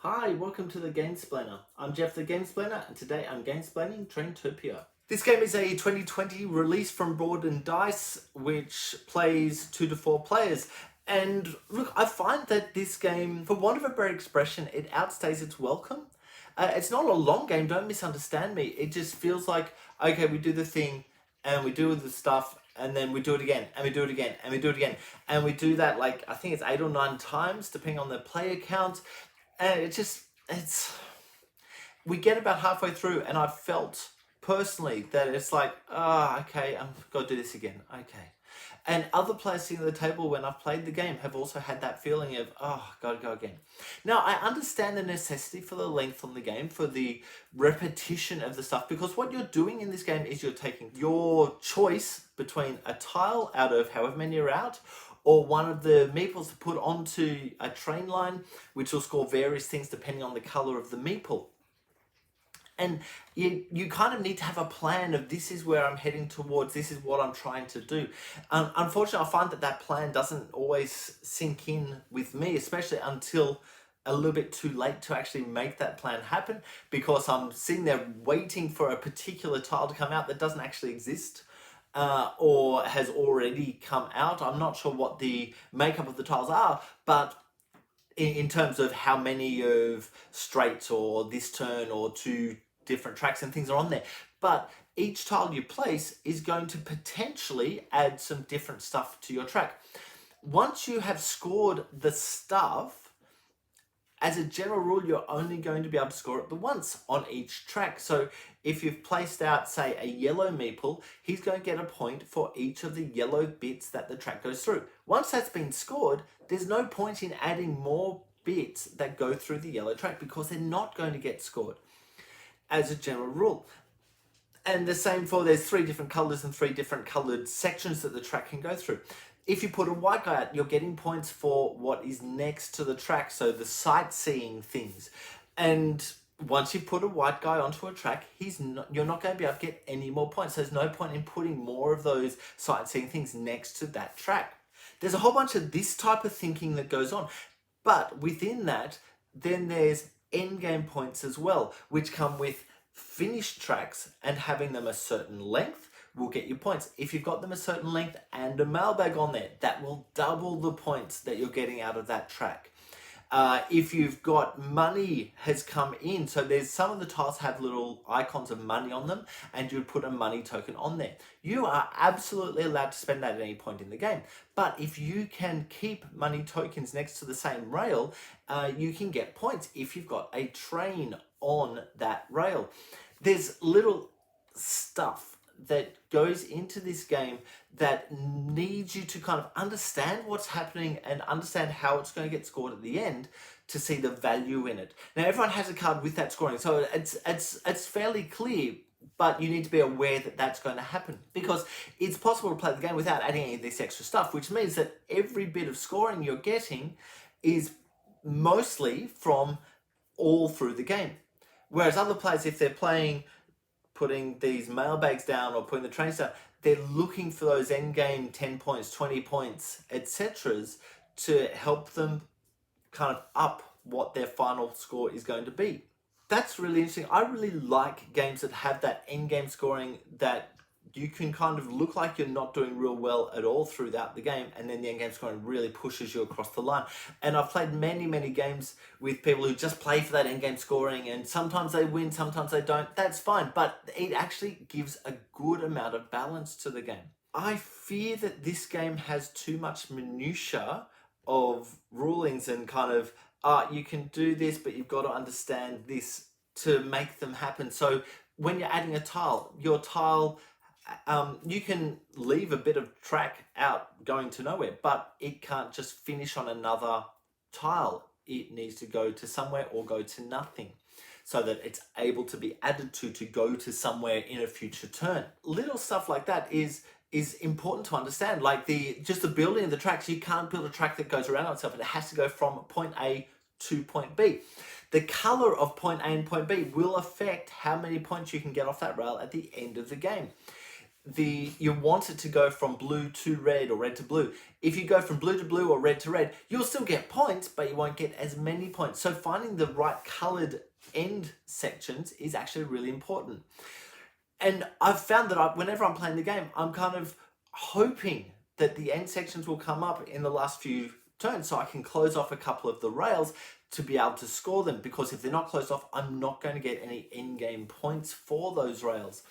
Hi, welcome to the Gamesplainer. I'm Jeff the Gamesplainer, and today I'm gamesplaining Traintopia. This game is a 2020 release from Board and Dice, which plays 2 to 4 players. And look, I find that this game, for want of a better expression, it outstays its welcome. It's not a long game, don't misunderstand me. It just feels like, okay, we do the thing, and we do the stuff, and then we do it again, and we do it again, and we do it again. And we do that, like, I think it's 8 or 9 times, depending on the player count. And we get about halfway through, and I felt personally that it's like, okay, I've got to do this again. Okay. And other players sitting at the table when I've played the game have also had that feeling of, got to go again. Now, I understand the necessity for the length on the game, for the repetition of the stuff, because what you're doing in this game is you're taking your choice between a tile out of however many are out, or one of the meeples to put onto a train line, which will score various things depending on the color of the meeple. And you kind of need to have a plan of, this is where I'm heading towards, this is what I'm trying to do. Unfortunately, I find that plan doesn't always sink in with me, especially until a little bit too late to actually make that plan happen, because I'm sitting there waiting for a particular tile to come out that doesn't actually exist. Or has already come out. I'm not sure what the makeup of the tiles are, but in terms of how many of straights or this turn or 2 different tracks and things are on there. But each tile you place is going to potentially add some different stuff to your track. Once you have scored the stuff, as a general rule, you're only going to be able to score it the once on each track. So if you've placed out, say, a yellow meeple, he's going to get a point for each of the yellow bits that the track goes through. Once that's been scored, there's no point in adding more bits that go through the yellow track, because they're not going to get scored as a general rule. And the same for, there's 3 different colors and 3 different colored sections that the track can go through. If you put a white guy out, you're getting points for what is next to the track, so the sightseeing things. And once you put a white guy onto a track, you're not going to be able to get any more points. There's no point in putting more of those sightseeing things next to that track. There's a whole bunch of this type of thinking that goes on. But within that, then there's endgame points as well, which come with finished tracks, and having them a certain length will get you points. If you've got them a certain length and a mailbag on there, that will double the points that you're getting out of that track. If you've got money has come in, so there's some of the tiles have little icons of money on them, and you would put a money token on there. You are absolutely allowed to spend that at any point in the game. But if you can keep money tokens next to the same rail, you can get points if you've got a train on that rail. There's little stuff that goes into this game that needs you to kind of understand what's happening and understand how it's going to get scored at the end to see the value in it. Now, everyone has a card with that scoring, so it's fairly clear, but you need to be aware that that's going to happen, because it's possible to play the game without adding any of this extra stuff, which means that every bit of scoring you're getting is mostly from all through the game. Whereas other players, if they're playing, putting these mailbags down or putting the trains down, they're looking for those end game 10 points, 20 points, etc. to help them kind of up what their final score is going to be. That's really interesting. I really like games that have that end game scoring, that you can kind of look like you're not doing real well at all throughout the game, and then the end game scoring really pushes you across the line. And I've played many games with people who just play for that end game scoring, and sometimes they win, sometimes they don't. That's fine, but it actually gives a good amount of balance to the game. I fear that this game has too much minutia of rulings and kind of, you can do this, but you've got to understand this to make them happen. So when you're adding a tile, your tile, you can leave a bit of track out going to nowhere, but it can't just finish on another tile. It needs to go to somewhere or go to nothing, so that it's able to be added to go to somewhere in a future turn. Little stuff like that is important to understand. Like just the building of the tracks, you can't build a track that goes around itself. It has to go from point A to point B. The color of point A and point B will affect how many points you can get off that rail at the end of the game. you want it to go from blue to red or red to blue. If you go from blue to blue or red to red, you'll still get points, but you won't get as many points. So finding the right colored end sections is actually really important. And I've found that whenever I'm playing the game, I'm kind of hoping that the end sections will come up in the last few turns so I can close off a couple of the rails to be able to score them, because if they're not closed off, I'm not going to get any end game points for those rails.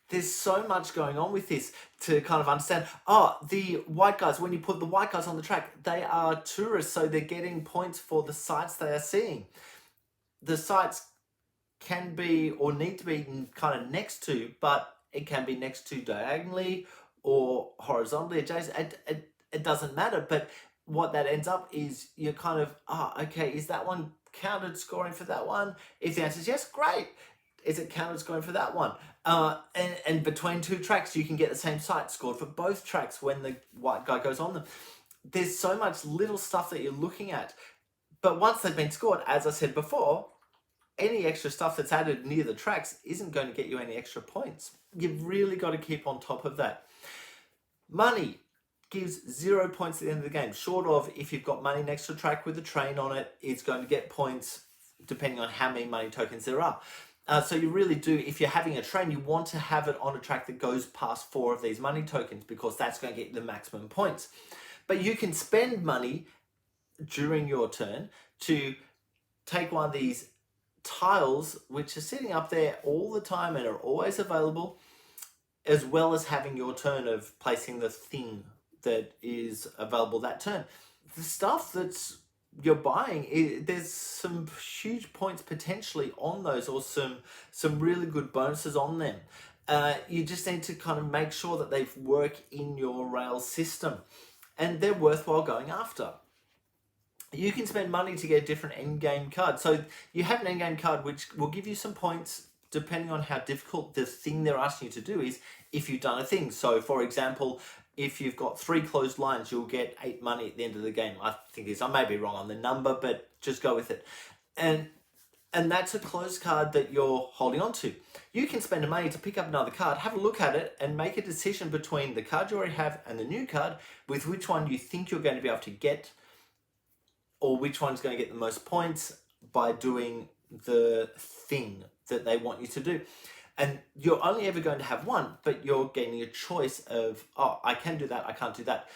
There's so much going on with this to kind of understand. Oh, the white guys, when you put the white guys on the track, they are tourists, so they're getting points for the sites they are seeing. The sites can be or need to be kind of next to, but it can be next to diagonally or horizontally adjacent. It doesn't matter, but what that ends up is you're kind of, okay, is that one counted scoring for that one? If the answer is yes, great. Is it counted scoring for that one? And between two tracks, you can get the same site scored for both tracks when the white guy goes on them. There's so much little stuff that you're looking at. But once they've been scored, as I said before, any extra stuff that's added near the tracks isn't going to get you any extra points. You've really got to keep on top of that. Money gives 0 points at the end of the game. Short of, if you've got money next to a track with a train on it, it's going to get points depending on how many money tokens there are. So you really do, if you're having a train, you want to have it on a track that goes past 4 of these money tokens, because that's going to get you the maximum points. But you can spend money during your turn to take one of these tiles, which are sitting up there all the time and are always available, as well as having your turn of placing the thing that is available that turn. The stuff that's you're buying, there's some huge points potentially on those, or some really good bonuses on them. You just need to kind of make sure that they work in your rail system and they're worthwhile going after. You can spend money to get a different end game card. So you have an end game card which will give you some points depending on how difficult the thing they're asking you to do is, if you've done a thing. So for example, if you've got 3 closed lines, you'll get 8 money at the end of the game. I think I may be wrong on the number, but just go with it. And that's a closed card that you're holding on to. You can spend the money to pick up another card, have a look at it, and make a decision between the card you already have and the new card, with which one you think you're going to be able to get, or which one's going to get the most points by doing the thing that they want you to do. And you're only ever going to have one, but you're getting a choice of, I can do that, I can't do that.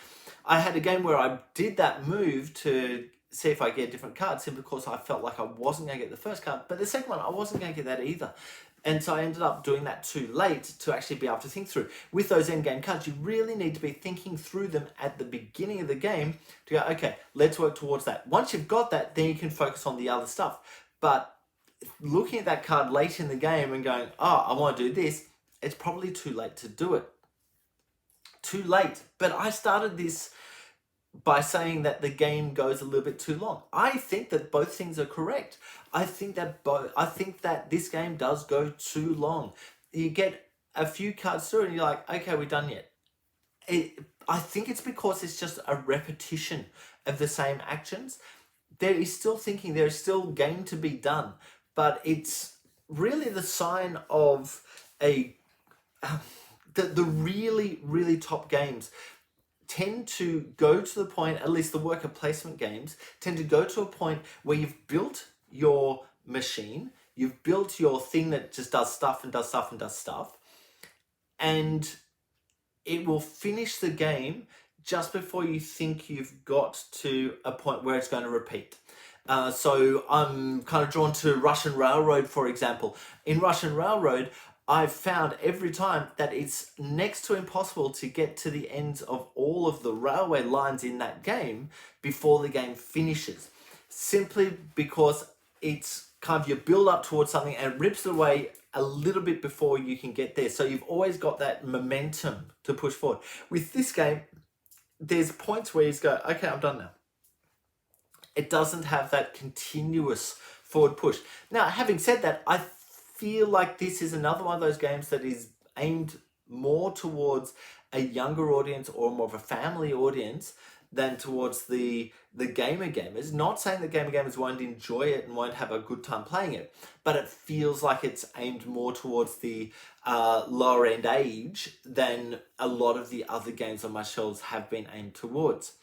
I had a game where I did that move to see if I get a different card, simply because I felt like I wasn't going to get the first card, but the second one, I wasn't going to get that either. And so I ended up doing that too late to actually be able to think through. With those endgame cards, you really need to be thinking through them at the beginning of the game to go, okay, let's work towards that. Once you've got that, then you can focus on the other stuff. But looking at that card late in the game and going, I want to do this, it's probably too late to do it. Too late. But I started this by saying that the game goes a little bit too long. I think that both things are correct. I think that this game does go too long. You get a few cards through and you're like, okay, we're done yet. I think it's because it's just a repetition of the same actions. There is still thinking, there is still game to be done, but it's really the sign of the really, really top games tend to go to the point, at least the worker placement games, tend to go to a point where you've built your machine, you've built your thing that just does stuff and does stuff and does stuff, and it will finish the game just before you think you've got to a point where it's going to repeat. So I'm kind of drawn to Russian Railroad, for example. In Russian Railroad, I've found every time that it's next to impossible to get to the ends of all of the railway lines in that game before the game finishes. Simply because it's kind of you build up towards something and it rips it away a little bit before you can get there. So you've always got that momentum to push forward. With this game, there's points where you just go, okay, I'm done now. It doesn't have that continuous forward push. Now, having said that, I feel like this is another one of those games that is aimed more towards a younger audience or more of a family audience than towards the gamer gamers. Not saying that gamer gamers won't enjoy it and won't have a good time playing it, but it feels like it's aimed more towards the lower end age than a lot of the other games on my shelves have been aimed towards.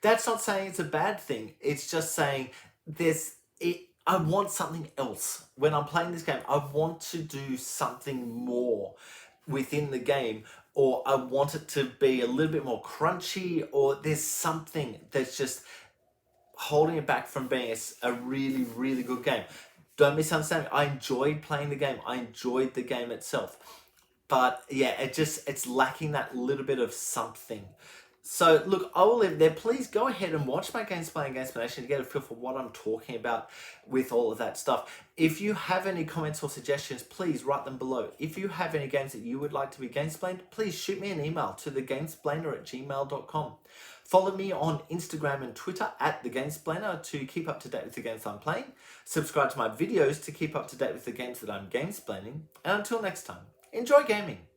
That's not saying it's a bad thing. It's just saying I want something else. When I'm playing this game, I want to do something more within the game, or I want it to be a little bit more crunchy, or there's something that's just holding it back from being a really, really good game. Don't misunderstand me. I enjoyed playing the game. I enjoyed the game itself. But yeah, it's lacking that little bit of something. So look, I will leave it there. Please go ahead and watch my Gamesplay and Gamesplanation to get a feel for what I'm talking about with all of that stuff. If you have any comments or suggestions, please write them below. If you have any games that you would like to be gamesplained, please shoot me an email to thegamesplainer@gmail.com. Follow me on Instagram and Twitter @thegamesplainer to keep up to date with the games I'm playing. Subscribe to my videos to keep up to date with the games that I'm gamesplaining. And until next time, enjoy gaming.